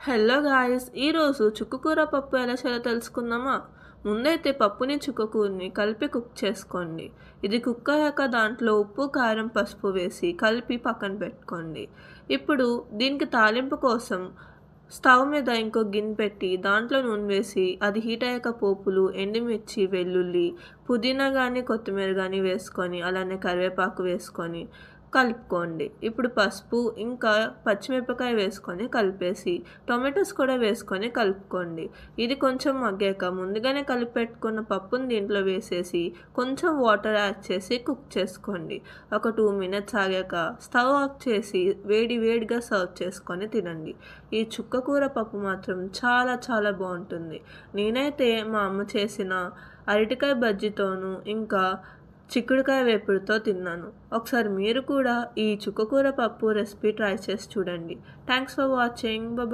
Hello guys, ఈరోజు చుక్కకూర పప్పు ఎలా చేయాలో తెలుసుకుందామా? ముందైతే పప్పుని చుక్కకూరని కలిపి కుక్ చేసుకోండి. ఇది కుక్ అయ్యాక దాంట్లో ఉప్పు, కారం, పసుపు వేసి కలిపి పక్కన పెట్టుకోండి. ఇప్పుడు దీనికి తాలింపు కోసం స్టవ్ మీద ఇంకో గిన్నె పెట్టి దాంట్లో నూనె వేసి అది హీట్ అయ్యాక పోపులు, ఎండుమిర్చి, వెల్లుల్లి, పుదీనా కానీ కొత్తిమీర కానీ వేసుకొని అలానే కరివేపాకు వేసుకొని కలుపుకోండి. ఇప్పుడు పసుపు ఇంకా పచ్చిమిరపకాయ వేసుకొని కలిపేసి టొమాటోస్ కూడా వేసుకొని కలుపుకోండి. ఇది కొంచెం మగ్గాక ముందుగానే కలిపి పెట్టుకున్న పప్పుని దీంట్లో వేసేసి కొంచెం వాటర్ యాడ్ చేసి కుక్ చేసుకోండి. ఒక 2 మినిట్స్ ఆగాక స్టవ్ ఆఫ్ చేసి వేడి వేడిగా సర్వ్ చేసుకొని తినండి. ఈ చుక్కకూర పప్పు మాత్రం చాలా చాలా బాగుంటుంది. నేనైతే మా అమ్మ చేసిన అరటికాయ బజ్జీతోనూ ఇంకా చిక్కుడుకాయ వేపుడుతో తిన్నాను. ఒకసారి మీరు కూడా ఈ చుక్కకూర పప్పు రెసిపీ ట్రై చేసి చూడండి. Thanks for watching. బాయ్.